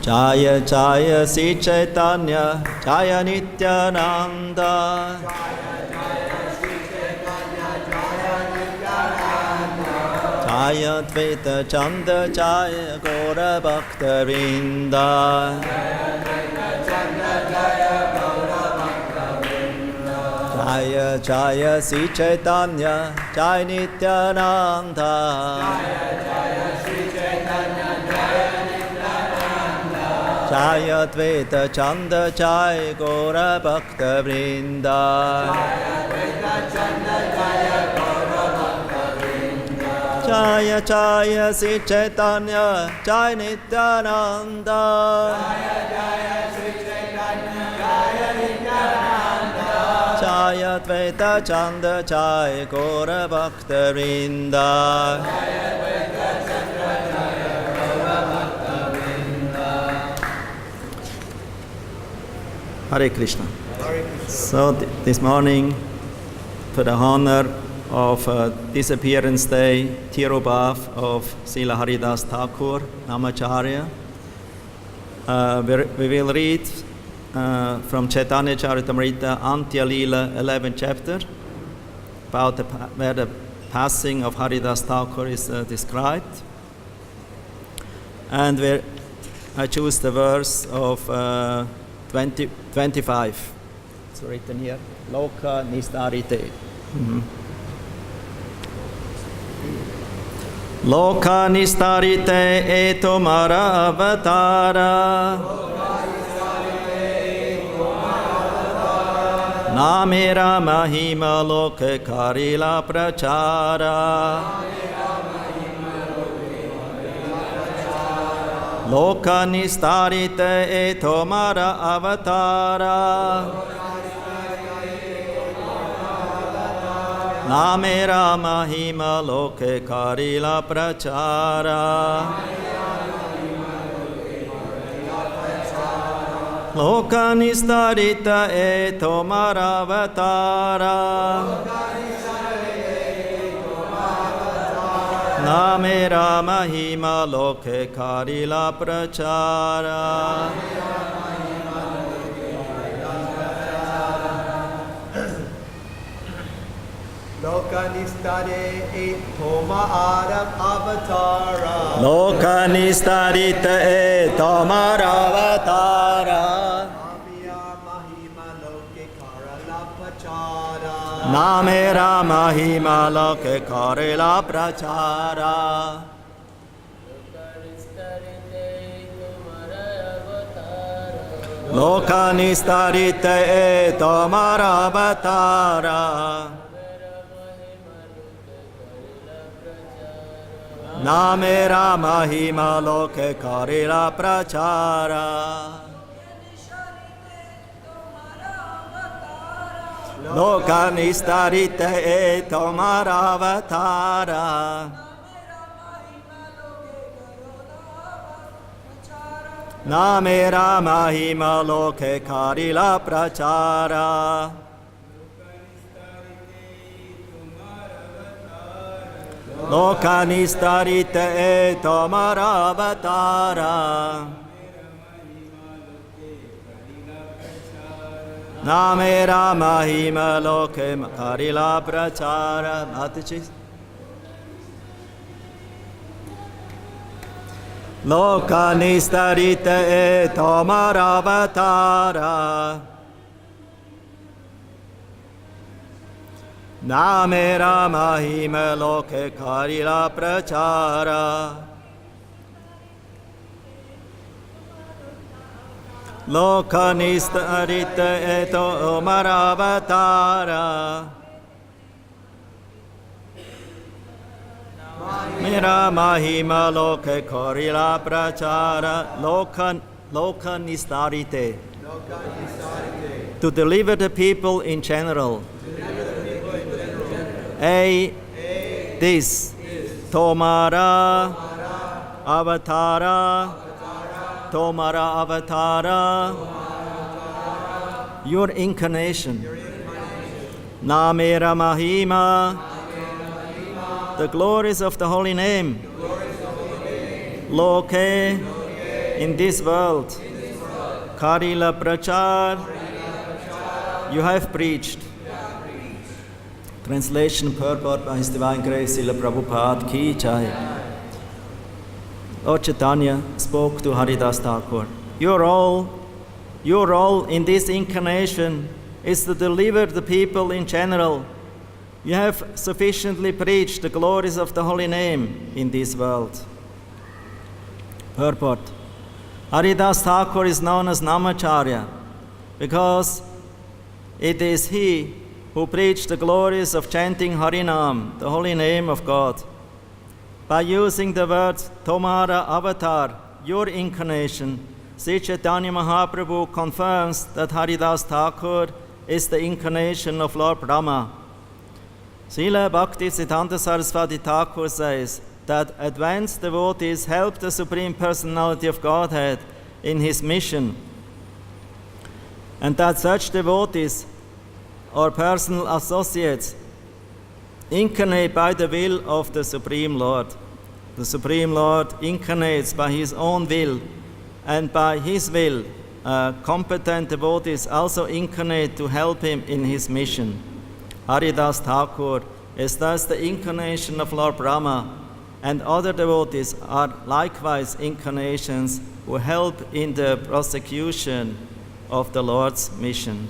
Jaya Jaya Sri Chaitanya Jaya Nityananda Jaya Dvaita Chanda Jaya Gaura Bhakta Vrinda Jaya Jaya Sri Chaitanya Jaya Nityananda Jaya Dvaita Chanda Jaya Gaura Bhakta Vrinda Jaya Jaya Sri Chaitanya Jaya Nityananda Jaya Dvaita Chanda Jaya Gaura Bhakta Vrinda Hare Krishna. So this morning, for the honor of Disappearance Day, Tirobhav of Srila Haridas Thakur, Namacharya, we will read from Chaitanya Charitamrita, Antya Lila, 11th chapter, about where the passing of Haridas Thakur is described. And where I choose the verse of 25. It's written here. Loka nistarite. Loka nistarite etomara avatara. Namera mahima loke karila prachara. Loka nistarite etomara avatara Namera mahima loke karila prachara Loka nistarite etomara avatara Namera mahima loke karila prachara Loka nistare et toma aram avatara Loka nistarita et tomar avatara Namera mahima loke karila prachara Loka nistarite et tomar avatara Namera mahima loke karila prachara Loka nistarite et tomar avatara Namera mahima loke karila prachara Loka nistarite et tomar avatara Namera mahima loke karila prachara Mataji Loka nistarite et tomar avatara Namera mahima loke karila prachara Loka nistarite et tomar avatara Mera mahima loke karila prachara Loka nistarite To deliver the people in general This Tomara Avatara Tomara Avatara Your incarnation Namera Mahima, the glories of the holy name, Loke, in this world, Karila Prachar, you have preached. Translation purport by His Divine Grace Srila Prabhupada Ki Jai. Lord Chaitanya spoke to Haridas Thakur. Your role in this incarnation is to deliver the people in general. You have sufficiently preached the glories of the holy name in this world. Purport. Haridas Thakur is known as Namacharya because it is he who preached the glories of chanting Harinam, the holy name of God. By using the word Tomara Avatar, your incarnation, Sri Chaitanya Mahaprabhu confirms that Haridas Thakur is the incarnation of Lord Brahma. Srila Bhakti-Siddhanta Saraswati Thakur says that advanced devotees help the Supreme Personality of Godhead in his mission, and that such devotees or personal associates incarnate by the will of the Supreme Lord. The Supreme Lord incarnates by His own will, and by His will, competent devotees also incarnate to help Him in His mission. Haridas Thakur is thus the incarnation of Lord Brahma, and other devotees are likewise incarnations who help in the prosecution of the Lord's mission.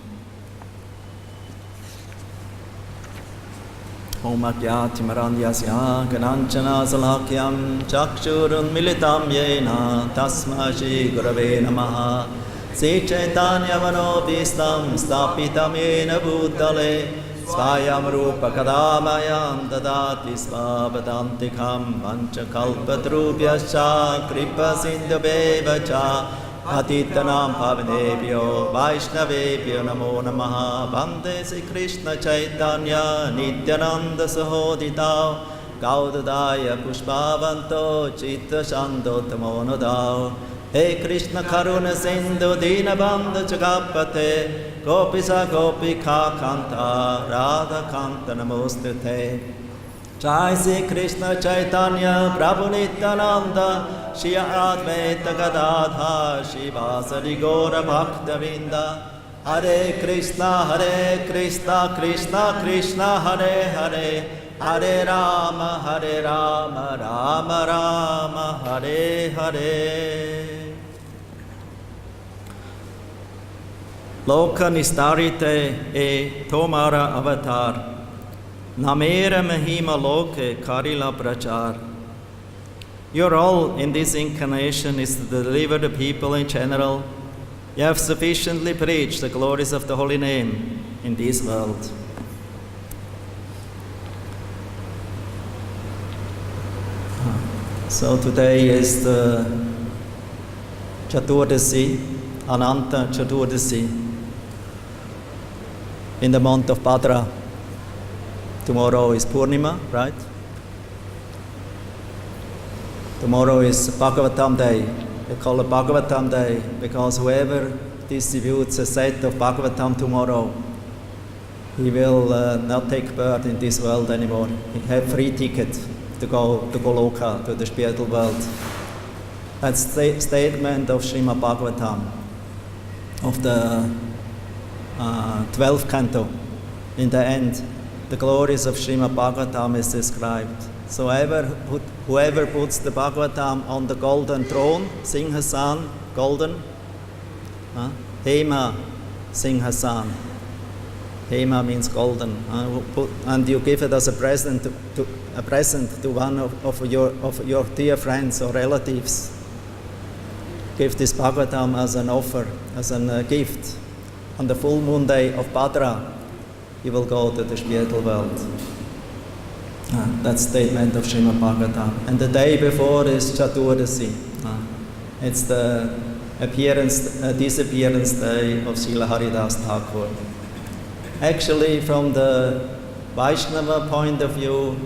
Om Agyati Maranyasya Gananchana Salakyam Chakshurun Militam Yena Tasma Shri Gurave Namaha Sri Chaitanya Manobhistam Stapitam Yena Bhutale Svayam Rupa Kadamayam Dadati Svavadantikam Vanchakalpatrubhyascha Kripa Sindhubevacha Patitanam Pavanebhyo Vaishnavebhyo Namo Namaha Bande Sri Krishna Chaitanya Nityananda Sahodita Gaudadaya Pushpavanto Chitta Shando Tamonodao He Krishna Karuna Sindhu Dinabandha Chagapate Gopisa Gopika Kanta Radha Kanta Namostute Jai Sri Krishna Chaitanya Prabhu Nityananda Shri Advaita Gadadha Shivasari Gora Bhakta-vrinda Hare Krishna Krishna Krishna Hare Hare Hare Rama Rama Rama Hare Hare Loka Nistarite e Tomara Avatar Namera Mahima Loke Karila Prachar. Your role in this incarnation is to deliver the people in general. You have sufficiently preached the glories of the holy name in this world. So today is the Chaturdasi, Ananta Chaturdasi, in the month of Bhadra. Tomorrow is Purnima, right? Tomorrow is Bhagavatam Day. They call it Bhagavatam Day because whoever distributes a set of Bhagavatam tomorrow, he will not take birth in this world anymore. He have free ticket to go to Goloka, to the spiritual world. That's the statement of Srimad Bhagavatam, of the 12th canto. In the end, the glories of Srimad Bhagavatam is described. So whoever puts the Bhagavatam on the golden throne, Singhasan, golden, Hema Singhasan. Hema means golden, and you give it as a present to one of your dear friends or relatives. Give this Bhagavatam as an offer, as a gift. On the full moon day of Bhadra, you will go to the spiritual world. That's statement of Srimad Bhagavatam. And the day before is Chaturdasi. It's the disappearance day of Srila Haridas Thakur. Actually, from the Vaishnava point of view,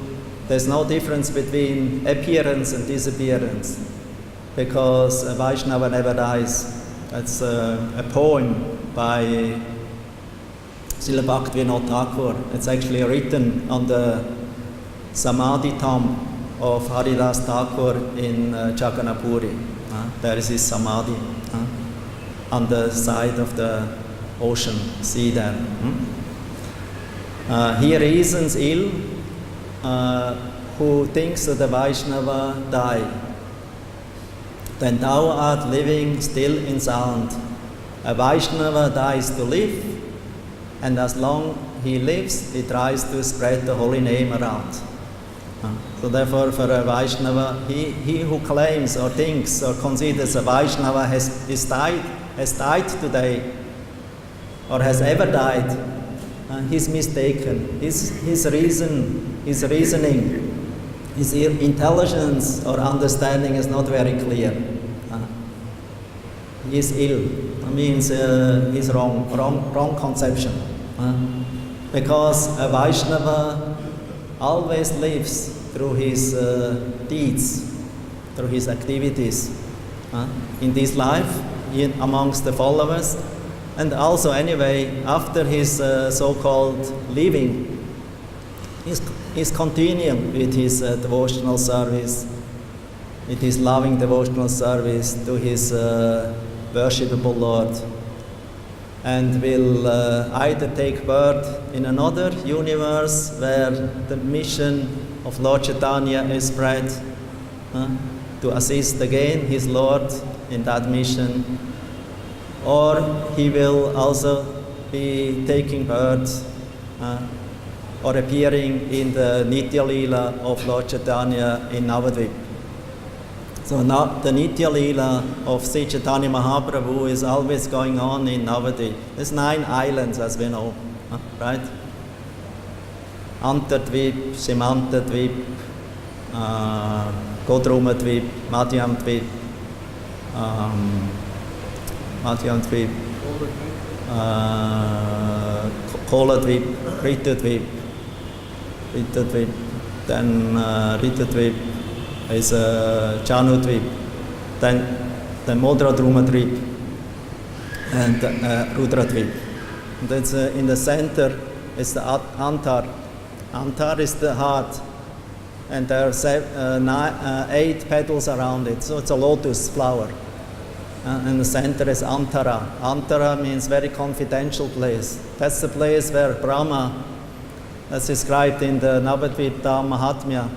there's no difference between appearance and disappearance, because a Vaishnava never dies. That's a poem by Srila Bhakti-yoga Thakur. It's actually written on the Samadhi tomb of Haridas Thakur in Jagannathpuri. There is his Samadhi on the side of the ocean, sea there. He reasons ill who thinks that the Vaishnava die. Then thou art living still in sound. A Vaishnava dies to live, and as long he lives, he tries to spread the holy name around. So therefore, for a Vaishnava, he who claims or thinks or considers a Vaishnava has died today, or has ever died, he's mistaken. His reasoning, his intelligence or understanding is not very clear. He is ill. That means he's wrong conception. Because a Vaishnava always lives through his deeds, through his activities in this life, amongst the followers, and also anyway after his so-called living, he's continuing with his devotional service, with his loving devotional service to his worshipable Lord, and will either take birth in another universe where the mission of Lord Chaitanya is spread, to assist again his Lord in that mission, or he will also be taking birth or appearing in the Nitya Leela of Lord Chaitanya in Navadvip. So now the Nitya Leela of Sri Chaitanya Mahaprabhu is always going on in Navadvip. There's 9 islands, as we know, right? Antardvip, Simantadvip, Godrumadvip, Madhyamdvip, Koladvip, Ritadvip, then Ritadvip is Janudvip, then Modradrumadvip, and Rudradvip. That's in the center is the Antar. Antar is the heart, and there are 8 petals around it, so it's a lotus flower. And the center is Antara. Antara means very confidential place. That's the place where Brahma, as described in the Navadvip Dham Mahatmya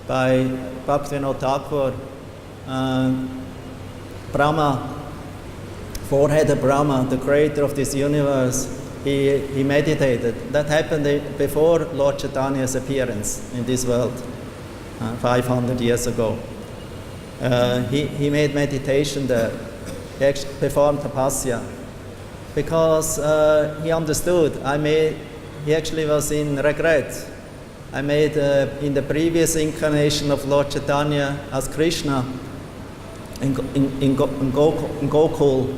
by Bhakti-yoga Thakur, Brahma, four-headed Brahma, the creator of this universe, he meditated. That happened before Lord Chaitanya's appearance in this world, 500 years ago. He made meditation there. He actually performed tapasya because he understood. He actually was in regret. I made in the previous incarnation of Lord Chaitanya as Krishna in Gokul,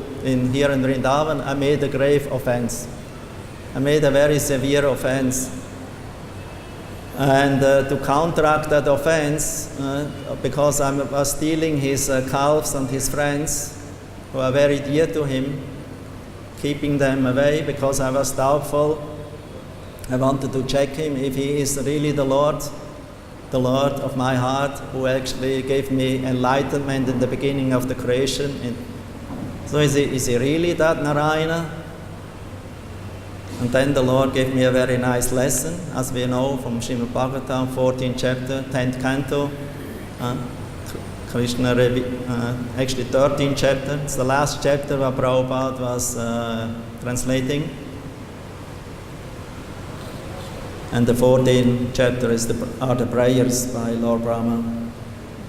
here in Vrindavan, I made a grave offense. I made a very severe offense. And to counteract that offense, because I was stealing his calves and his friends, who are very dear to him, keeping them away because I was doubtful. I wanted to check him if he is really the Lord of my heart, who actually gave me enlightenment in the beginning of the creation. So is he really that Narayana? And then the Lord gave me a very nice lesson, as we know from Srimad Bhagavatam, 14th chapter, 10th canto. Krishna, actually 13th chapter. It's the last chapter where Prabhupada was translating. And the 14th chapter are the prayers by Lord Brahma.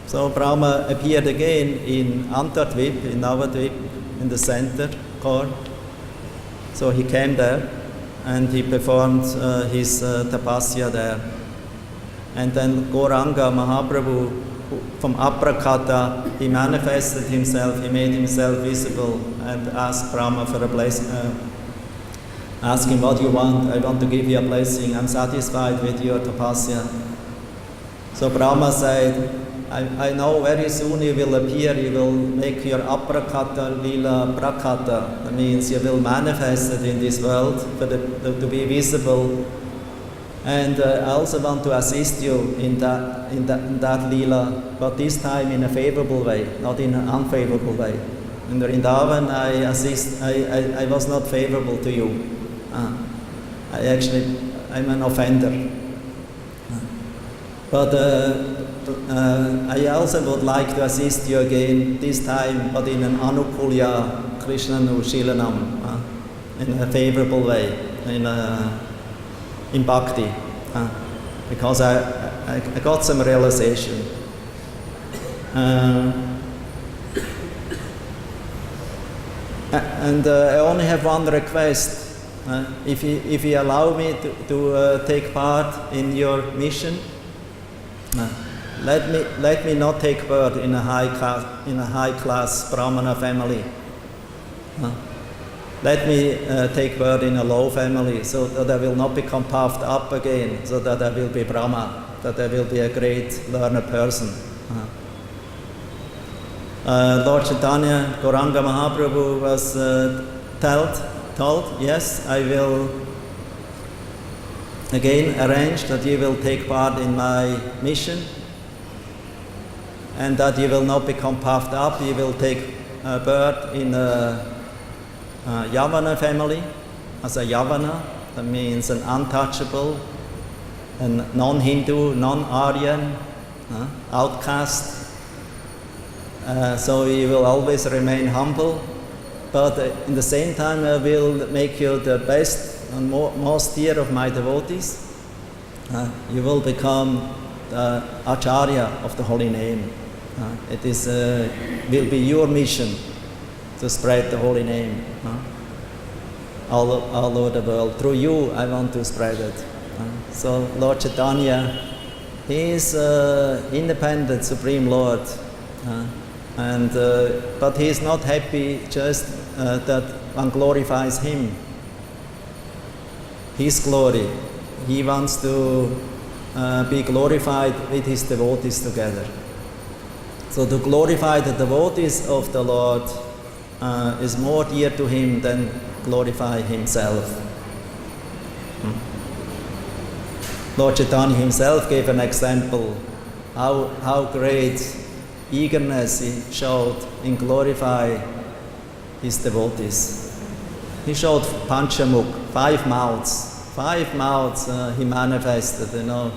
So Brahma appeared again in Antardvip, in Navadvip, in the center core. So he came there and he performed his tapasya there. And then Gauranga Mahaprabhu, from Aprakata, he manifested himself, he made himself visible and asked Brahma for a blessing. Ask him, what do you want? I want to give you a blessing. I'm satisfied with your tapasya. So Brahma said, I know very soon you will appear, you will make your aprakata lila prakata. That means you will manifest it in this world to be visible. And I also want to assist you in that lila, but this time in a favorable way, not in an unfavorable way. In Vrindavan, I was not favorable to you. I'm an offender. But I also would like to assist you again, this time, but in an anukulya Krishnanu Shilanam, in a favorable way, in bhakti, because I got some realization. And I only have one request. If you allow me to take part in your mission, let me not take birth in a high class Brahmana family. Let me take birth in a low family, so that I will not become puffed up again, so that I will be Brahma, that I will be a great learned person. Lord Chaitanya, Gauranga Mahaprabhu was told, yes, I will again arrange that you will take part in my mission, and that you will not become puffed up. You will take birth in a Yavana family, as a Yavana, that means an untouchable, a non-Hindu, non-Aryan, outcast. So you will always remain humble, but in the same time I will make you the best and most dear of my devotees. You will become the Acharya of the holy name. It is will be your mission to spread the holy name all over the world. Through you, I want to spread it. So Lord Chaitanya, He is independent Supreme Lord. But he is not happy just that one glorifies him, his glory. He wants to be glorified with his devotees together. So to glorify the devotees of the Lord is more dear to him than glorify himself. Lord Chaitanya himself gave an example how great eagerness he showed in glorify his devotees. He showed Panchamukh, 5 mouths he manifested,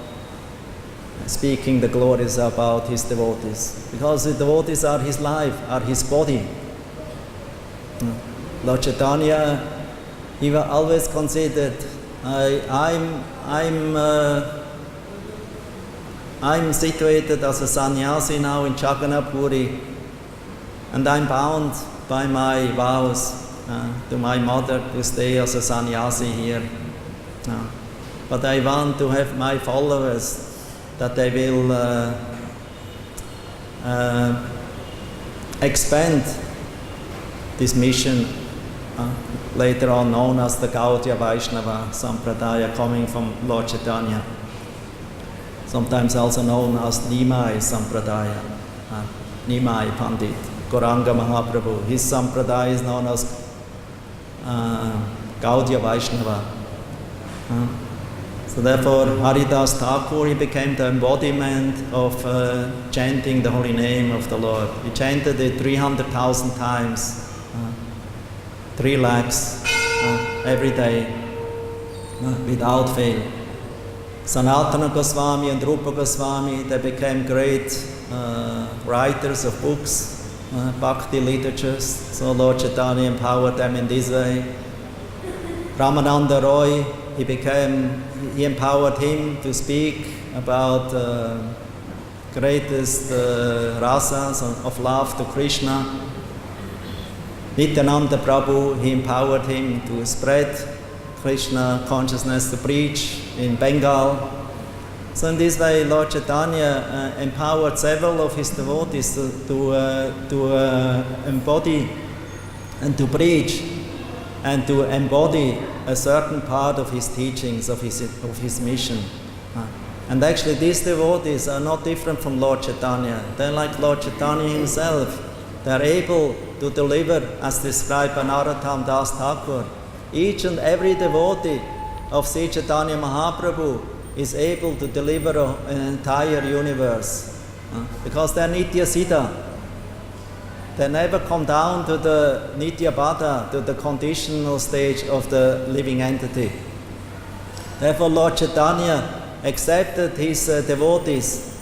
speaking the glories about his devotees. Because the devotees are his life, are his body. Lord Chaitanya, he always considered, I'm situated as a sannyasi now in Chagannapuri, and I'm bound by my vows to my mother to stay as a sannyasi here. But I want to have my followers, that they will expand this mission, later on known as the Gaudiya Vaishnava Sampradaya, coming from Lord Chaitanya. Sometimes also known as Nimai Sampradaya, Nimai Pandit, Gauranga Mahaprabhu. His Sampradaya is known as Gaudiya Vaishnava. So therefore, Haridas Thakur, he became the embodiment of chanting the holy name of the Lord. He chanted it 300,000 times, 3 lakhs every day, without fail. Sanatana Goswami and Rupa Goswami, they became great writers of books, bhakti literatures. So Lord Chaitanya empowered them in this way. Ramananda Roy, he empowered him to speak about greatest rasas of love to Krishna. Nityananda Prabhu, he empowered him to spread Krishna consciousness, to preach in Bengal. So in this way, Lord Chaitanya empowered several of his devotees to embody and to preach and to embody a certain part of his teachings, of his mission. And actually these devotees are not different from Lord Chaitanya. They're like Lord Chaitanya himself. They're able to deliver, as described by Narottam Das Thakur. Each and every devotee of Sri Chaitanya Mahaprabhu is able to deliver an entire universe. Because they're Nitya Siddha. They never come down to the Nitya Bada, to the conditional stage of the living entity. Therefore Lord Chaitanya accepted his devotees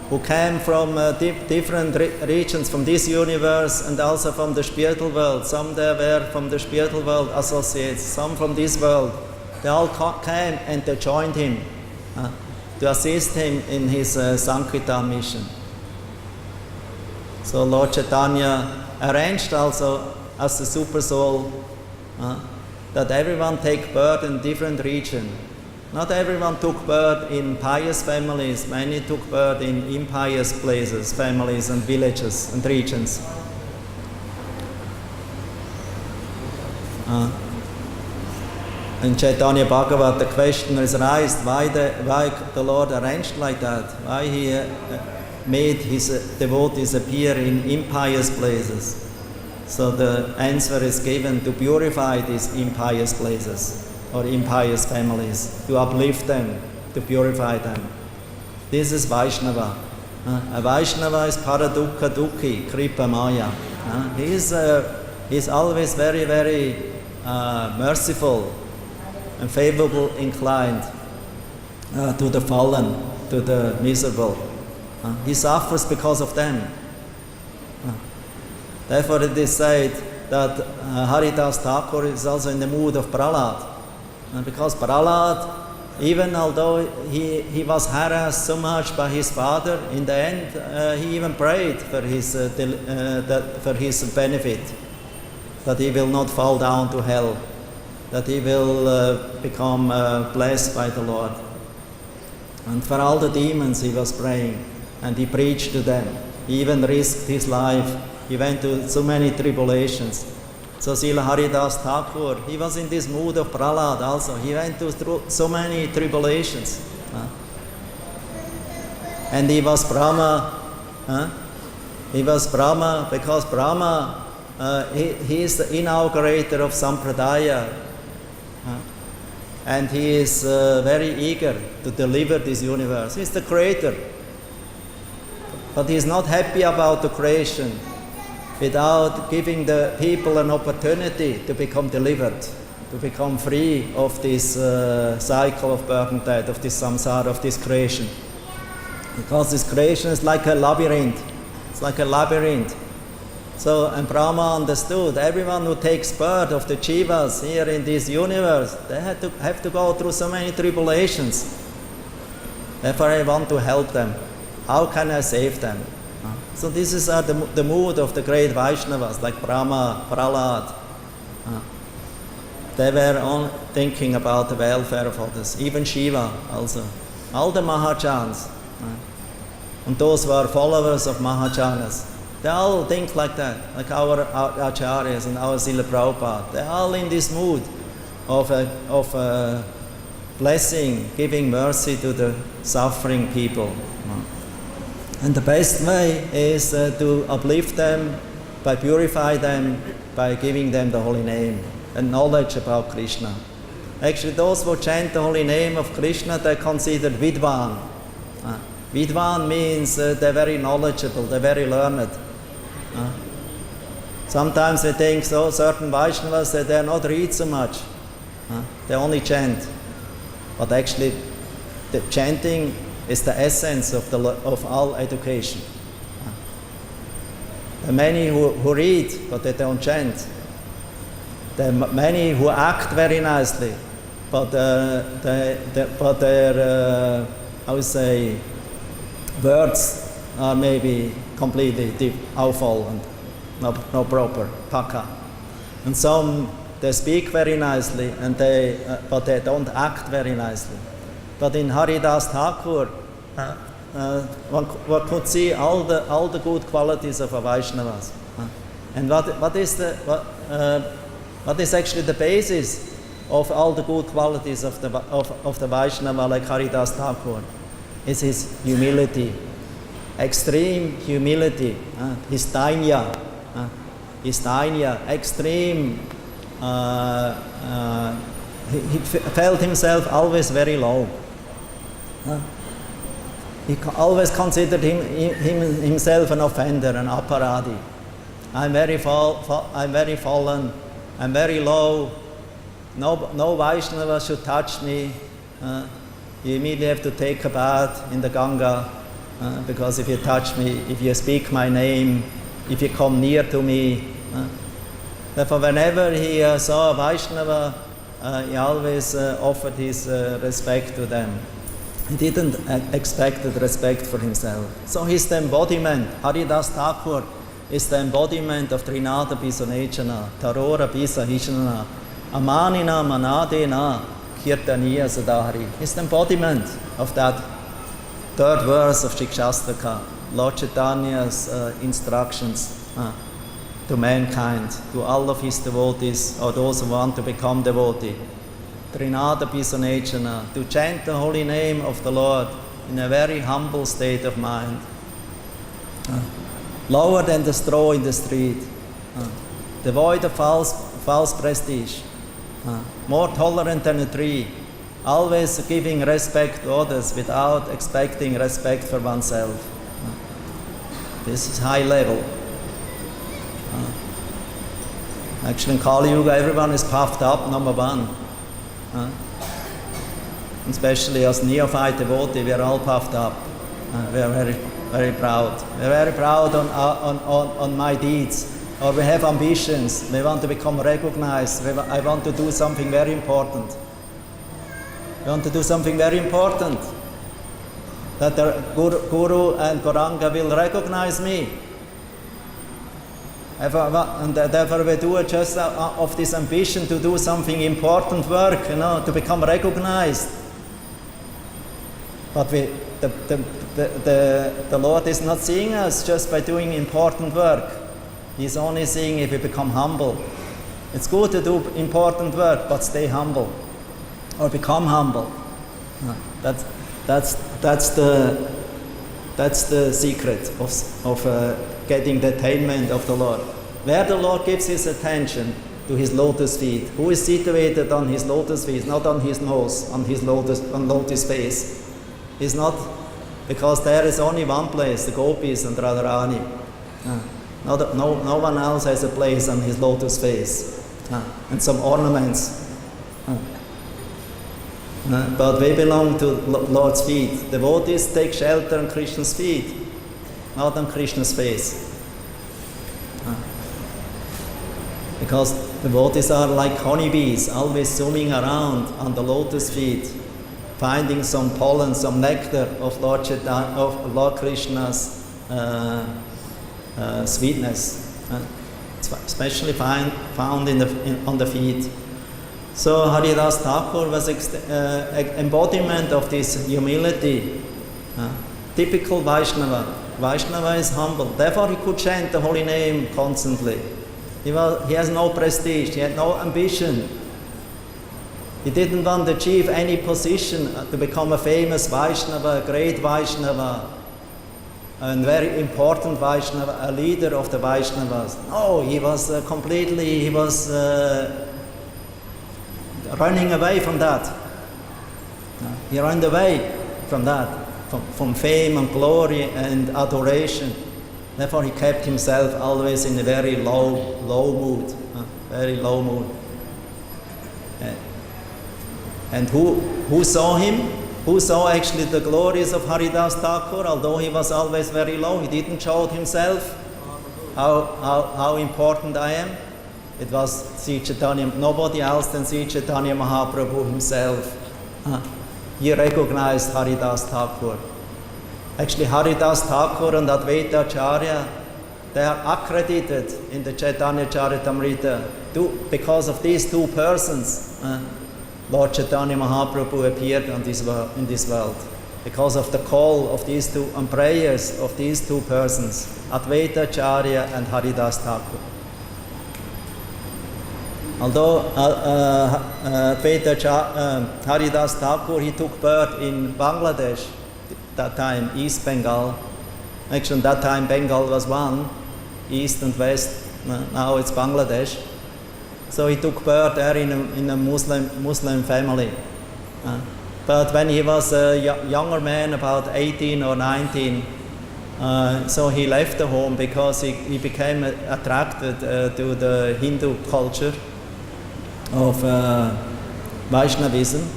who came from different regions from this universe and also from the spiritual world. Some there were from the spiritual world associates, some from this world. They all came and they joined him to assist him in his Sankirtan mission. So Lord Chaitanya arranged also as the super soul that everyone take birth in different region. Not everyone took birth in pious families, many took birth in impious places, families and villages and regions. In Chaitanya Bhagavat, the question is raised, why the Lord arranged like that? Why he made his devotees appear in impious places? So the answer is given to purify these impious places or impious families, to uplift them, to purify them. This is Vaishnava. A Vaishnava is Paradukha Dukhi, Kripa Maya. He is always very, very merciful and favorable inclined to the fallen, to the miserable. He suffers because of them. Therefore it is said that Haridas Thakur is also in the mood of Prahlad. Because Prahlad, even although he was harassed so much by his father, in the end he even prayed for his benefit, that he will not fall down to hell, that he will become blessed by the Lord. And for all the demons he was praying, and he preached to them. He even risked his life. He went to so many tribulations. So Srila Haridas Thakur, he was in this mood of Prahlad also. He went through so many tribulations. And he was Brahma. He was Brahma because Brahma, he is the inaugurator of Sampradaya. And he is very eager to deliver this universe. He's the creator. But he's not happy about the creation without giving the people an opportunity to become delivered, to become free of this cycle of birth and death, of this samsara, of this creation. Because this creation is like a labyrinth. It's like a labyrinth. So, and Brahma understood, everyone who takes birth of the jivas here in this universe, they have to go through so many tribulations. Therefore I want to help them. How can I save them? So this is the mood of the great Vaishnavas, like Brahma, Prahlad. They were all thinking about the welfare of others. Even Shiva also. All the Mahajans. And those who are followers of Mahajanas. They all think like that, like our Acharyas and our Srila Prabhupada. They're all in this mood of blessing, giving mercy to the suffering people. And the best way is to uplift them, by purify them, by giving them the holy name and knowledge about Krishna. Actually, those who chant the holy name of Krishna, they're considered Vidwan. Vidwan means they're very knowledgeable, they're very learned. Sometimes they think so, certain Vaishnavas, that they not read so much. They only chant. But actually, the chanting is the essence of all education. There are many who read, but they don't chant. There are many who act very nicely, but their I would say, words are maybe completely awful and no proper, paka. And some, they speak very nicely, and but they don't act very nicely. But in Haridas Thakur, one could see all the good qualities of a Vaishnavas. And what is actually the basis of all the good qualities of the Vaishnava like Haridas Thakur is his humility, extreme humility, his dainya, extreme. He felt himself always very low. He always considered himself an offender, an aparadi. I'm very fallen. I'm very low. No Vaishnava should touch me. You immediately have to take a bath in the Ganga, because if you touch me, if you speak my name, if you come near to me. Therefore, whenever he saw a Vaishnava, he always offered his respect to them. He didn't expect respect for himself. So he's the embodiment. Haridas Thakur is the embodiment of Trinada Pisanechana, Tarora Pisahishana, Amanina Manadena, Kirtaniya Sadhari. He's the embodiment of that third verse of Shikshastaka, Lord Chaitanya's instructions to mankind, to all of his devotees, or those who want to become devotee. Trinada Pisanechana, to chant the holy name of the Lord in a very humble state of mind. Lower than the straw in the street, devoid of false prestige, more tolerant than a tree, always giving respect to others without expecting respect for oneself. This is high level. Actually, in Kali Yuga, everyone is puffed up, number one. Especially as neophyte devotee, we are all puffed up. We are very, very proud. We are very proud on my deeds. Or we have ambitions. We want to become recognized. I want to do something very important. We want to do something very important. That the Guru and Gauranga will recognize me. And therefore we do it just of this ambition to do something important work, to become recognized. But the Lord is not seeing us just by doing important work. He's only seeing if we become humble. It's good to do important work, but stay humble, or become humble. That's the secret of getting the attainment of the Lord. Where the Lord gives his attention to his lotus feet. Who is situated on his lotus feet, not on his nose, on lotus face. It's not because there is only one place, the gopis and Radharani. No one else has a place on his lotus face. And some ornaments. But we belong to Lord's feet. Devotees take shelter on Krishna's feet, not on Krishna's face. Because devotees are like honeybees, always zooming around on the lotus feet, finding some pollen, some nectar of Lord Krishna's sweetness, especially found on the feet. So Haridas Thakur was embodiment of this humility. Typical Vaishnava. Vaishnava is humble. Therefore he could chant the holy name constantly. He has no prestige. He had no ambition. He didn't want to achieve any position to become a famous Vaishnava, a great Vaishnava, a very important Vaishnava, a leader of the Vaishnavas. No, he was running away from that. He ran away from that, from fame and glory and adoration. Therefore, he kept himself always in a very low mood, very low mood. And who saw him? Who saw actually the glories of Haridas Thakur? Although he was always very low, he didn't show himself how important I am. It was Sri Chaitanya, nobody else than Sri Chaitanya Mahaprabhu himself. He recognized Haridas Thakur. Actually, Haridas Thakur and Advaita Acharya, they are accredited in the Chaitanya Charitamrita because of these two persons. Lord Chaitanya Mahaprabhu appeared in this world because of the call of these two and prayers of these two persons, Advaita Acharya and Haridas Thakur. Although Haridas Thakur, he took birth in Bangladesh, that time East Bengal. Actually, that time Bengal was one, East and West. Now it's Bangladesh. So he took birth there in a Muslim family. But when he was a younger man, about 18 or 19, so he left the home because he became attracted to the Hindu culture of Vaishnavism,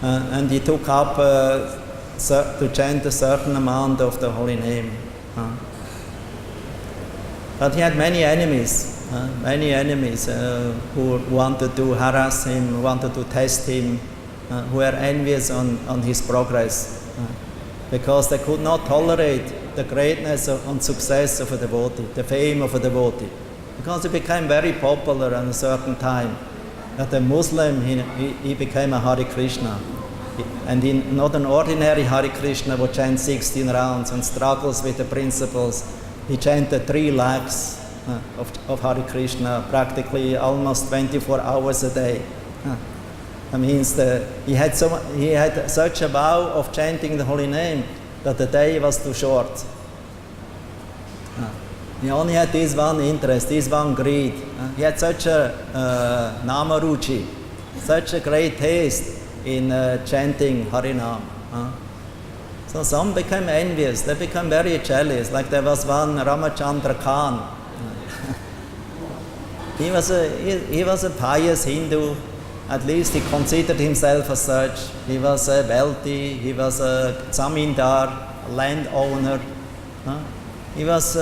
and he took up to chant a certain amount of the holy name. But he had many enemies who wanted to harass him, wanted to test him, who were envious on his progress, because they could not tolerate the greatness and success of a devotee, the fame of a devotee, because he became very popular at a certain time. That a Muslim, he became a Hare Krishna. And not an ordinary Hare Krishna would chant 16 rounds and struggles with the principles. He chanted 3 lakhs of Hare Krishna, practically almost 24 hours a day. That means he had such a vow of chanting the holy name that the day was too short. He only had this one interest, this one greed. He had such a namaruchi, such a great taste in chanting Harinam. So some became envious, they became very jealous. Like there was one Ramachandra Khan. He was a pious Hindu. At least he considered himself as such. He was wealthy, he was a zamindar, a landowner. He was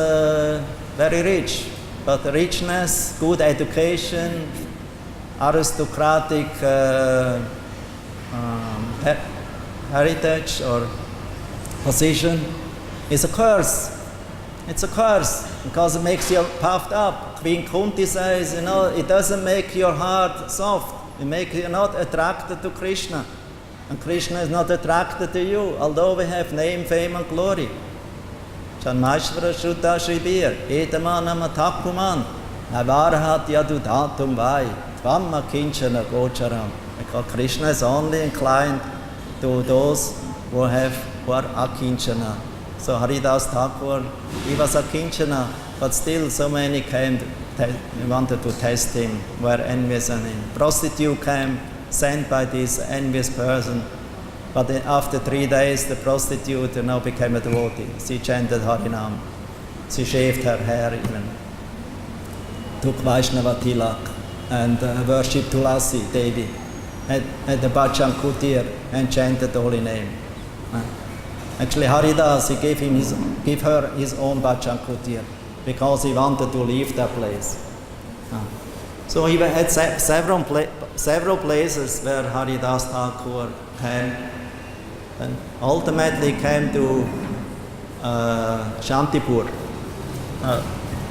very rich, but richness, good education, aristocratic heritage or position is a curse. It's a curse because it makes you puffed up. Queen Kunti says, it doesn't make your heart soft. It makes you not attracted to Krishna. And Krishna is not attracted to you, although we have name, fame and glory. Chanmashvara Suta Shribir, Etamanama Thakuman, Avarhat Yadudatum Vai, Tvamma Kinchana Gocharam. Because Krishna is only inclined to those who are akinchana. So Haridas Thakur, he was akinchana, but still so many came, wanted to test him, were envious on him. Prostitute came, sent by this envious person. But after 3 days, the prostitute now became a devotee. She chanted Harinam. She shaved her hair even. Took Vaishnava tilak and worshipped Tulasi Devi at the Bhajan Kutir and chanted the holy name. Actually, Haridas, he gave her his own Bhajan Kutir because he wanted to leave that place. So he had several places where Haridas Thakur came. And ultimately came to Shantipur,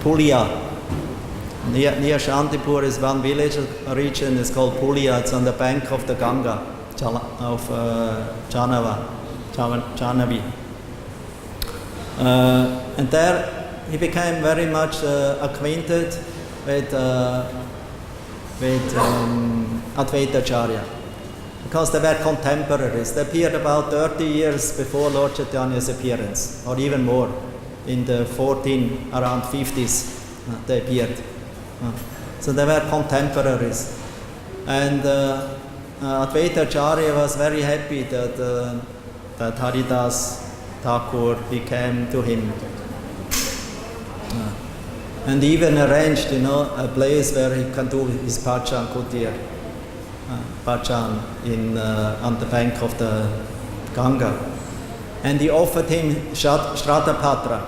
Pulia. Near Shantipur is one village region, it's called Pulia. It's on the bank of the Ganga, of Jahnavi. And there he became very much acquainted with Advaitacharya. Because they were contemporaries. They appeared about 30 years before Lord Chaitanya's appearance, or even more. In the around 50s, they appeared. So they were contemporaries. And Advaitacharya was very happy that Haridas Thakur became to him. And even arranged, a place where he can do his Bhajan Kutir. Bhajan on the bank of the Ganga. And he offered him Shraddha-patra.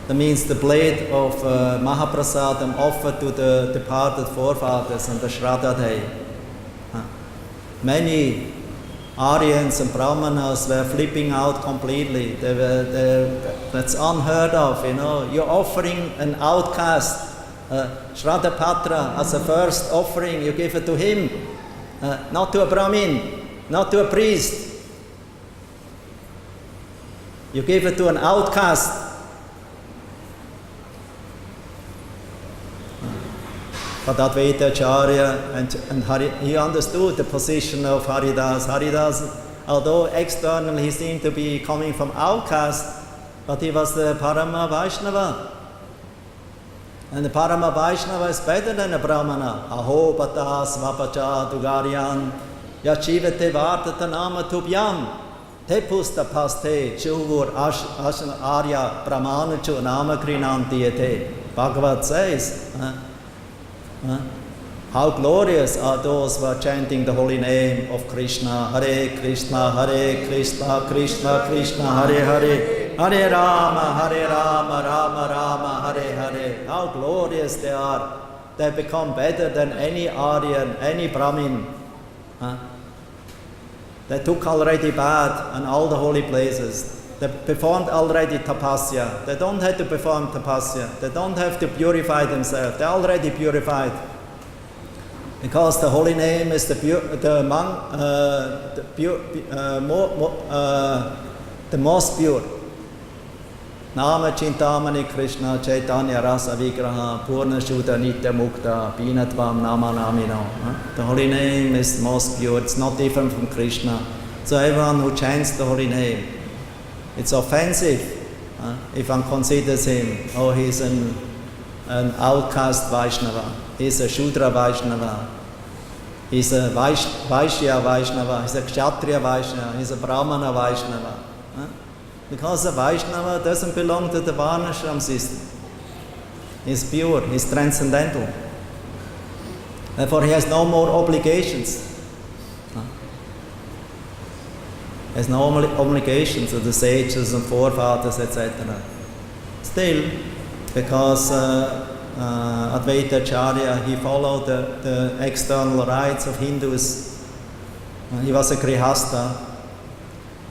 That means the blade of Mahaprasadam offered to the departed forefathers on the Shraddha day. Many Aryans and Brahmanas were flipping out completely. That's unheard of, You're offering an outcast Shraddha-patra as a first offering, you give it to him, not to a Brahmin, not to a priest. You give it to an outcast. But Advaita Acharya he understood the position of Haridas. Haridas, although externally he seemed to be coming from outcast, but he was the Parama Vaishnava. And the Parama Vaishnava is better than a Brahmana. Aho Pata Svapacha Dugaryan Yachivete Vartata Nama Tubhyam Tepusta Paste Chuvur Arya Brahmanuchu Nama Krinantiyate. Bhagavad says, how glorious are those who are chanting the holy name of Krishna. Hare Krishna, Krishna Krishna, Hare Hare, Hare Rama, Rama Rama, Hare Hare. How glorious they are. They become better than any Aryan, any Brahmin. They took already bath on all the holy places. They performed already tapasya. They don't have to perform tapasya. They don't have to purify themselves. They're already purified. Because the holy name is the most pure. Nama Chintamani Krishna Chaitanya Rasa Vigraha Purna Shuddha Nitya Mukta Pinatvam Nama Namino. The holy name is most pure. It's not different from Krishna. So everyone who chants the holy name, it's offensive if one considers him, oh, he's an outcast Vaishnava, he's a Shudra Vaishnava, he's a Vaishya Vaishnava, he's a Kshatriya Vaishnava, he's a Brahmana Vaishnava. Because a Vaishnava doesn't belong to the Varnashram system. He's pure, he's transcendental. Therefore he has no more obligations. Has no obligations to the sages and forefathers, etc. Still, because Advaita Acharya, he followed the external rites of Hindus. He was a Grihastha.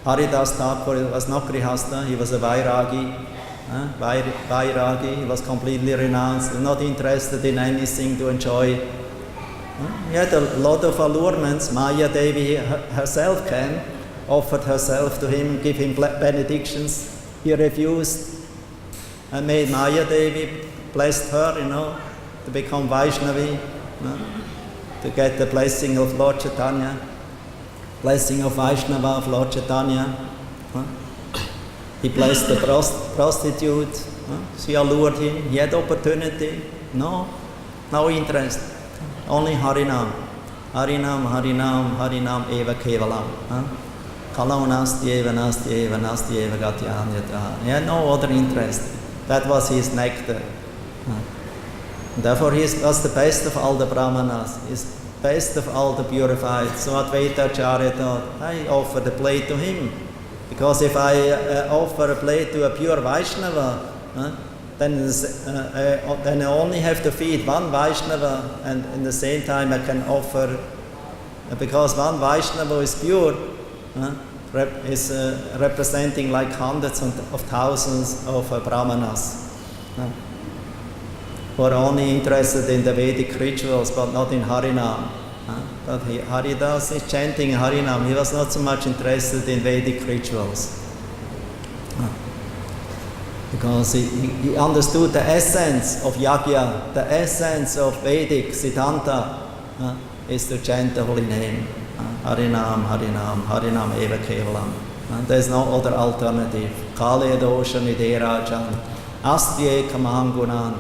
Haridas Thakur was not Grihastha, he was a Vairagi. Vairagi, he was completely renounced, not interested in anything to enjoy. He had a lot of allurements. Maya Devi herself came, offered herself to him, give him benedictions. He refused and made Maya Devi, blessed her, to become Vaishnavi, to get the blessing of Lord Chaitanya, blessing of Vaishnava of Lord Chaitanya. He blessed the prostitute. She allured him. He had opportunity. No interest. Only Harinam. Harinam, Harinam, Harinam eva kevalam. Kalau nasti eva gatyanyata. He had no other interest. That was his nectar. Therefore he was the best of all the Brahmanas. He's best of all the purified. So Advaita Acharya thought, I offer the plate to him. Because if I offer a plate to a pure Vaishnava, then I only have to feed one Vaishnava, and in the same time I can offer, because one Vaishnava is pure, is representing like hundreds of thousands of Brahmanas, who are only interested in the Vedic rituals but not in Harinam. But Haridas is chanting Harinam. He was not so much interested in Vedic rituals. Because he understood the essence of Yajna, the essence of Vedic Siddhanta is to chant the holy name. Harinam, Harinam, Harinam eva kevalam. There is no other alternative. Kale dosha niderajan, asti ekam gunan,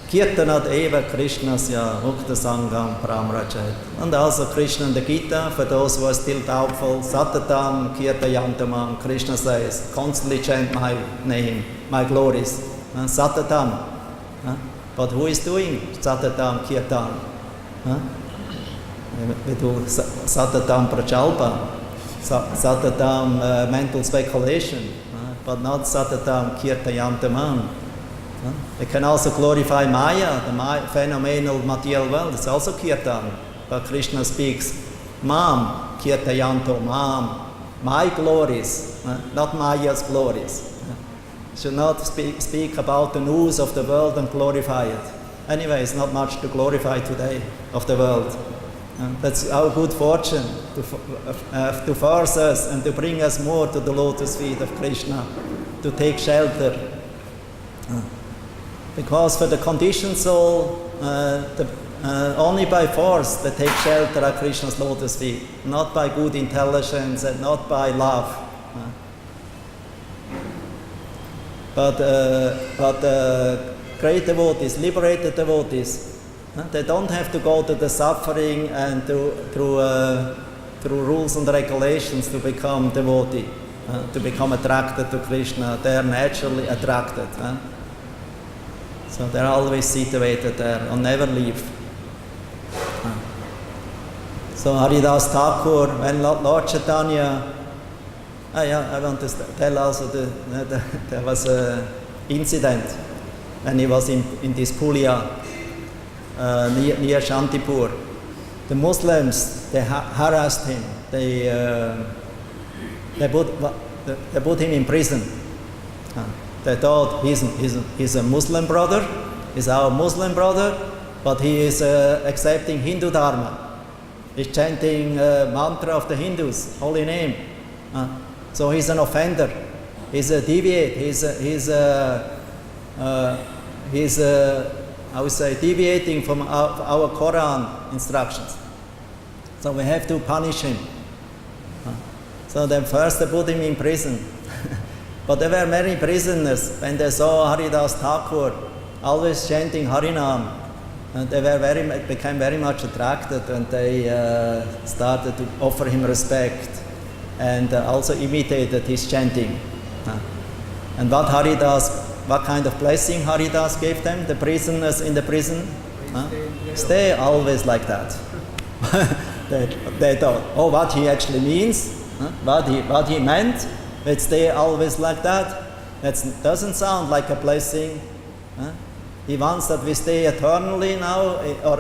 kirtanat eva krishnasya mukta sangam pramrachet. And also Krishna in the Gita, for those who are still doubtful, satatam kirtayantamam, Krishna says, constantly chant my name, my glories. Satatam. But who is doing satatam kirtan? We do satatam prachalpa, satatam mental speculation, but not satatam kirtayantamam. They can also glorify Maya, the phenomenal material world. It's also kirtan. But Krishna speaks, Mam kirtayanto, Mam, my glories, not Maya's glories. Should not speak about the news of the world and glorify it. Anyway, it's not much to glorify today of the world. That's our good fortune to force us and to bring us more to the lotus feet of Krishna, to take shelter. Because for the conditioned soul, only by force they take shelter at Krishna's lotus feet, not by good intelligence and not by love. But great devotees, liberated devotees, they don't have to go to the suffering and through rules and regulations to become devotee, to become attracted to Krishna. They are naturally attracted. So they're always situated there and never leave. So Haridas Thakur, when Lord Chaitanya, I want to tell also there was an incident when he was in this Pulia near Shantipur. The Muslims, they harassed him. They put him in prison. They thought he's a Muslim brother, he's our Muslim brother, but he is accepting Hindu Dharma. He's chanting mantra of the Hindus, holy name. So he's an offender. He's a deviate. He's I would say, deviating from our Quran instructions. So we have to punish him. So then first they put him in prison. But there were many prisoners when they saw Haridas Thakur always chanting Harinam. And they became very much attracted, and they started to offer him respect and also imitated his chanting. And what kind of blessing Haridas gave them, the prisoners in the prison? Stay always like that. they thought, oh, what he actually means, what he meant, that stay always like that, that doesn't sound like a blessing. He wants that we stay eternally now or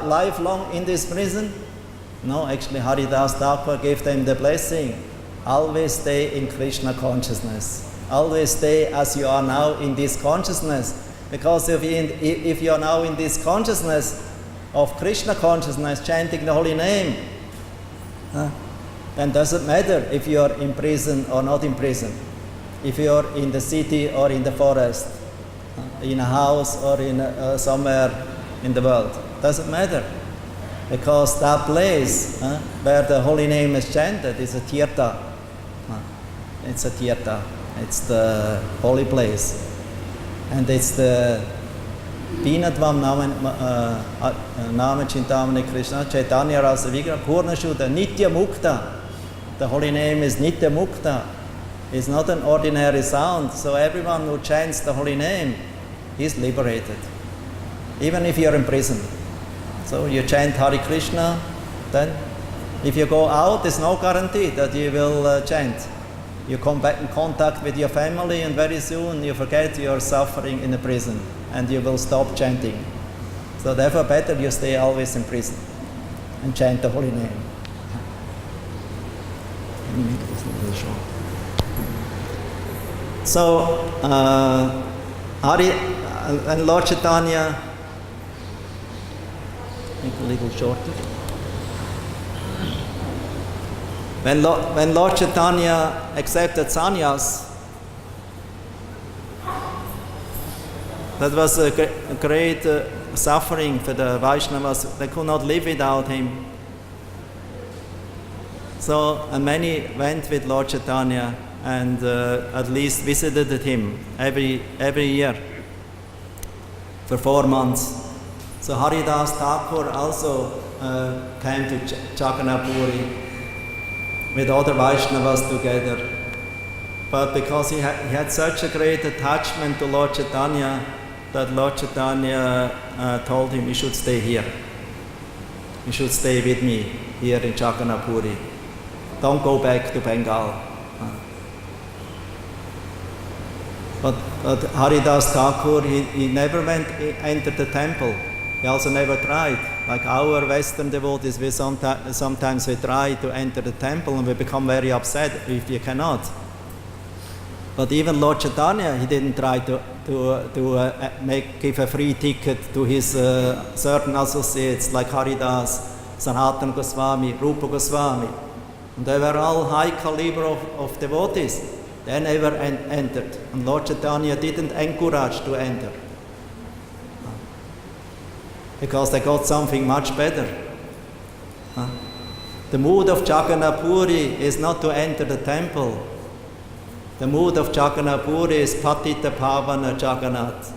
lifelong in this prison. No, actually Haridas Thakur gave them the blessing. Always stay in Krishna consciousness. Always stay as you are now in this consciousness. Because if you are now in this consciousness of Krishna consciousness, chanting the holy name, then doesn't matter if you are in prison or not in prison. If you are in the city or in the forest, in a house or in somewhere in the world, doesn't matter. Because that place where the holy name is chanted is a tirtha. It's a tirtha. It's the holy place. And it's the Pinatvam Nama Chintamani Krishna Chaitanya Rasa Vigra Purna Shuddha Nitya Mukta. The holy name is Nitya Mukta. It's not an ordinary sound. So everyone who chants the holy name is liberated. Even if you're in prison. So you chant Hare Krishna, then if you go out, there's no guarantee that you will chant. You come back in contact with your family, and very soon you forget your suffering in the prison and you will stop chanting. So therefore better you stay always in prison and chant the holy name. So and Lord Chaitanya, make a little shorter. When Lord Chaitanya accepted sannyas, that was a great suffering for the Vaishnavas. They could not live without him. So, and many went with Lord Chaitanya and at least visited him every year for 4 months. So Haridas Thakur also came to Jagannath-puri with other Vaishnavas together. But because he had such a great attachment to Lord Chaitanya, that Lord Chaitanya told him, you should stay here. You should stay with me here in Jagannath-puri. Don't go back to Bengal. But Haridas Thakur, he never entered the temple. He also never tried. Like our Western devotees, we sometimes try to enter the temple and we become very upset if you cannot. But even Lord Chaitanya, he didn't try to give a free ticket to his certain associates like Haridas, Sanatana Goswami, Rupa Goswami. And they were all high caliber of devotees. They never entered. And Lord Chaitanya didn't encourage to enter. because they got something much better. The mood of Jagannath Puri is not to enter the temple. The mood of Jagannath Puri is Patita Pavana Jagannath.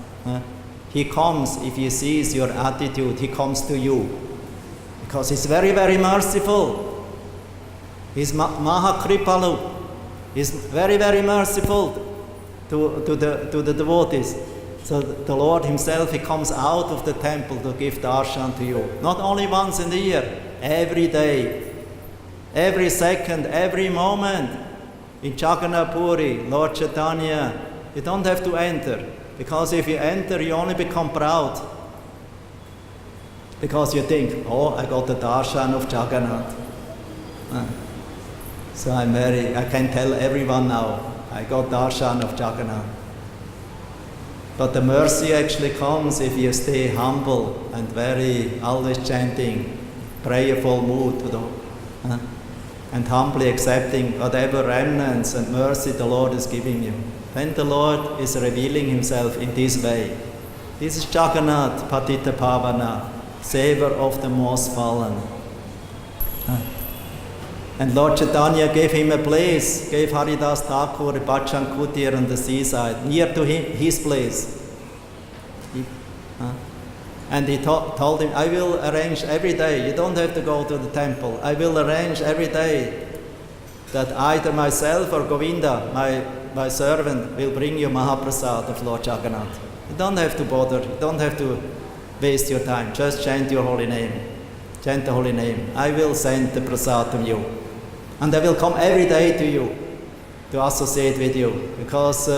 He comes, if he sees your attitude, he comes to you. Because he's very, very merciful. He's Mahakripalu. He's very, very merciful to the devotees. So the Lord himself, he comes out of the temple to give darshan to you. Not only once in the year, every day, every second, every moment. In Jagannath Puri, Lord Chaitanya, you don't have to enter. Because if you enter, you only become proud. Because you think, oh, I got the darshan of Jagannath. So I can tell everyone now, I got darshan of Jagannath. But the mercy actually comes if you stay humble and very, always chanting, prayerful mood and humbly accepting whatever remnants and mercy the Lord is giving you. Then the Lord is revealing himself in this way. This is Jagannath Patita Pavana, Savior of the most fallen. And Lord Chaitanya gave him a place, gave Haridas Thakur a Bhajan Kutir on the seaside, near to his place. And he told him, I will arrange every day, you don't have to go to the temple, I will arrange every day that either myself or Govinda, my servant, will bring you Mahaprasad of Lord Jagannath. You don't have to bother, you don't have to waste your time, just chant your holy name. Chant the holy name. I will send the prasad to you. And I will come every day to you to associate with you. Because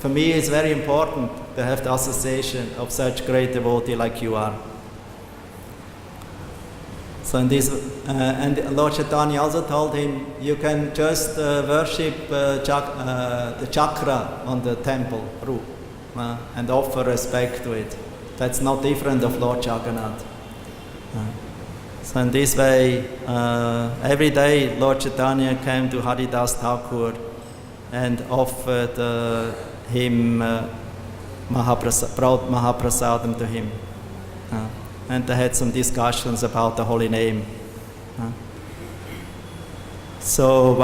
for me it's very important to have the association of such great devotee like you are. So in this, and Lord Chaitanya also told him, you can just worship the chakra on the temple roof and offer respect to it. That's not different of Lord Jagannath. So in this way, every day Lord Chaitanya came to Haridas Thakur and offered him brought Mahaprasadam to him. And they had some discussions about the holy name. So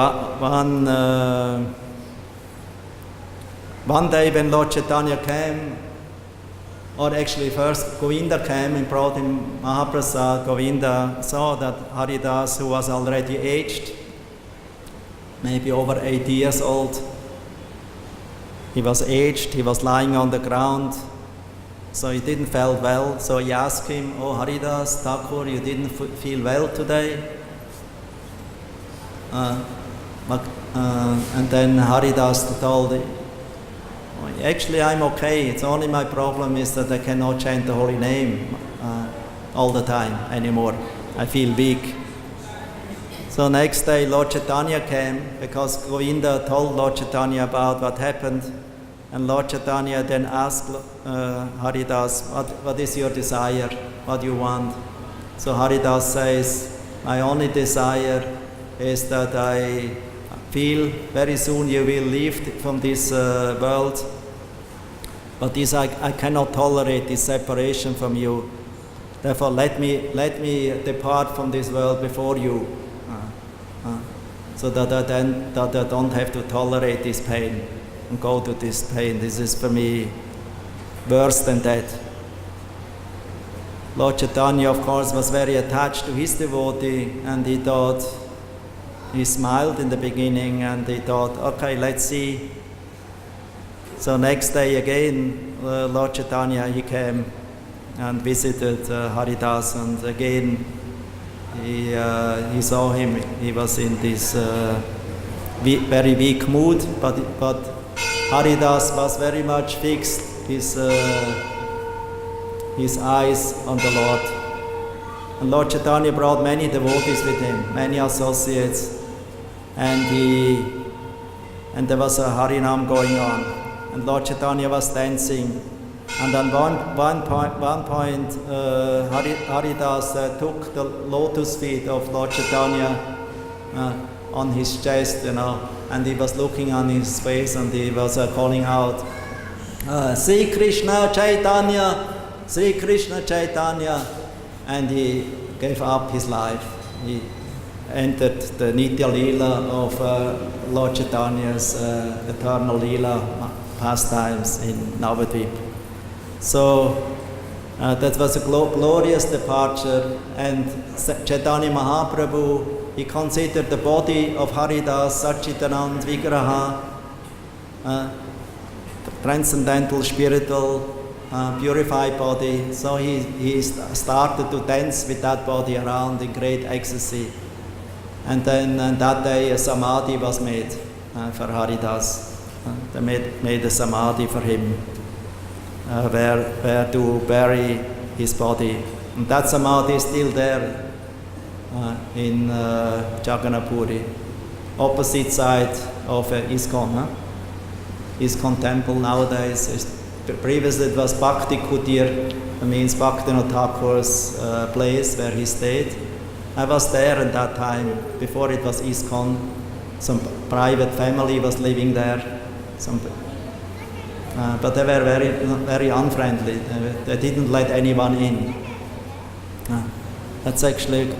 one day when Lord Chaitanya came, or actually first Govinda came and brought him Mahaprasad, Govinda saw that Haridas, who was already aged, maybe over 80 years old, he was aged, he was lying on the ground, so he didn't feel well. So he asked him, oh Haridas, Thakur, you didn't feel well today? And then Haridas told him, actually I'm okay, it's only my problem is that I cannot chant the holy name all the time anymore. I feel weak. So next day Lord Chaitanya came because Govinda told Lord Chaitanya about what happened, and Lord Chaitanya then asked Haridas, what is your desire, what do you want? So Haridas says, my only desire is that I feel very soon you will leave from this world, but this I cannot tolerate this separation from you. Therefore, let me depart from this world before you, so that I don't have to tolerate this pain and go to this pain. This is for me worse than that. Lord Chaitanya, of course, was very attached to his devotee, and he smiled in the beginning and he thought, okay, let's see. So next day again, Lord Chaitanya, he came and visited Haridas, and again he saw him. He was in this very weak mood, but Haridas was very much fixed his eyes on the Lord. And Lord Chaitanya brought many devotees with him, many associates. And there was a Harinam going on, and Lord Chaitanya was dancing, and on one point Haridas took the lotus feet of Lord Chaitanya on his chest, and he was looking on his face, and he was calling out, Sri Krishna Chaitanya, Sri Krishna Chaitanya, and he gave up his life. He entered the Nitya Leela of Lord Chaitanya's eternal Leela pastimes in Navadvip. So that was a glorious departure, and Chaitanya Mahaprabhu, he considered the body of Haridas Satchitanand Vigraha, transcendental, spiritual, purified body. So he started to dance with that body around in great ecstasy. And then that day a samadhi was made for Haridas. They made a samadhi for him, where to bury his body. And that samadhi is still there in Jagannath-puri, opposite side of ISKCON. ISKCON temple nowadays. Previously it was Bhakti Kutir, that means Bhaktivinoda Thakur's place where he stayed. I was there at that time, before it was ISKCON. Some private family was living there. But they were very, very unfriendly. They didn't let anyone in. That's actually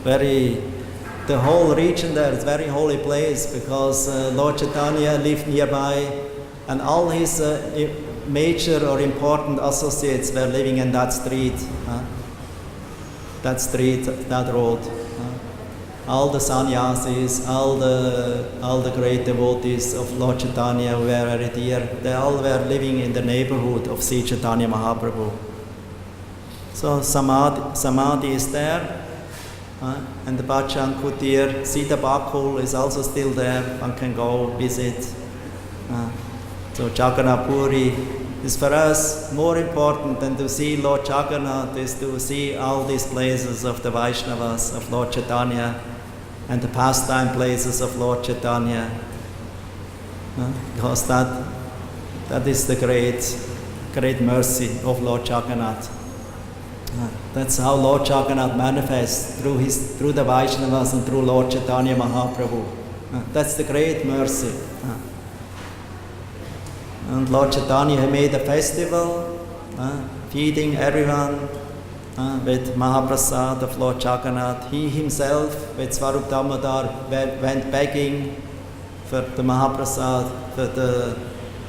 the whole region there is a very holy place, because Lord Chaitanya lived nearby, and all his major or important associates were living in that street. That road. All the sannyasis, all the great devotees of Lord Chaitanya who were very dear, they all were living in the neighborhood of Sri Chaitanya Mahaprabhu. So Samadhi is there, and the Bhajan Kutir, Sita Bakul is also still there. One can go visit. So Jagannath-puri is for us more important than to see Lord Jagannath, is to see all these places of the Vaishnavas, of Lord Chaitanya, and the pastime places of Lord Chaitanya. Because that is the great mercy of Lord Jagannath. That's how Lord Jagannath manifests through the Vaishnavas and through Lord Chaitanya Mahaprabhu. That's the great mercy. And Lord Chaitanya made a festival, feeding everyone with Mahaprasad of Lord Jagannath. He himself, with Swarup Damodar, went begging for the Mahaprasad for the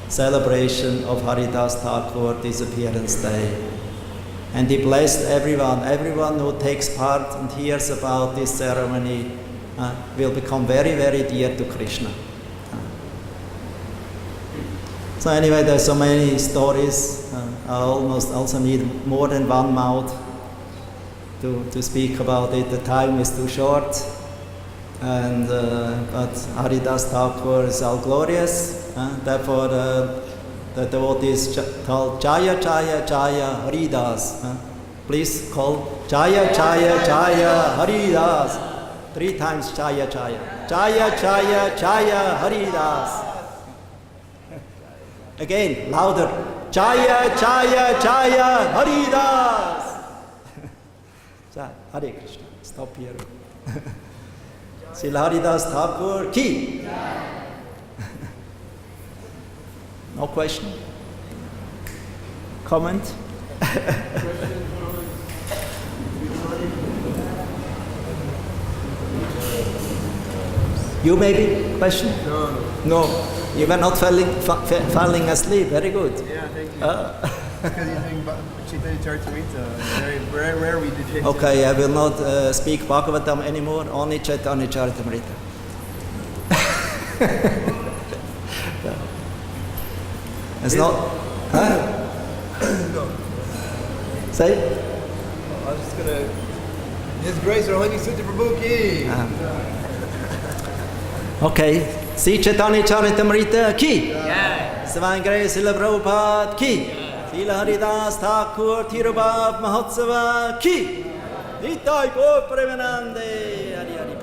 celebration of Haridas Thakur Disappearance Day. And he blessed everyone who takes part and hears about this ceremony will become very, very dear to Krishna. So anyway, there's so many stories. I almost also need more than one mouth to speak about it. The time is too short, and but Haridas Thakur is all glorious. Therefore, the devotees call Jaya Jaya Jaya Haridas. Please call Jaya Jaya Jaya Haridas. 3 times Jaya Jaya. Jaya Jaya Jaya Haridas. Again, louder. Jaya Jaya Jaya Haridas. Hare Krishna. Stop here. Srila Haridas Thakur ki. No question? Comment? You maybe? Question? No. You were not falling asleep. Very good. Yeah, thank you. Because you're doing Chaitanya Charitamrita. Very rare we do Chaitanya. Okay, I will not speak Bhagavatam anymore, only Chaitanya Charitamrita. It's not. Huh? No. Say? I was just gonna. His Grace Rohini Suta Prabhu ki. Okay. Sri Chaitanya Charitamrita ki. Divine Grace Srila Prabhupada ki. Srila Haridas Thakur Tirubhav Mahotsava ki. Nitai Gaur Premanande. Hari Hari.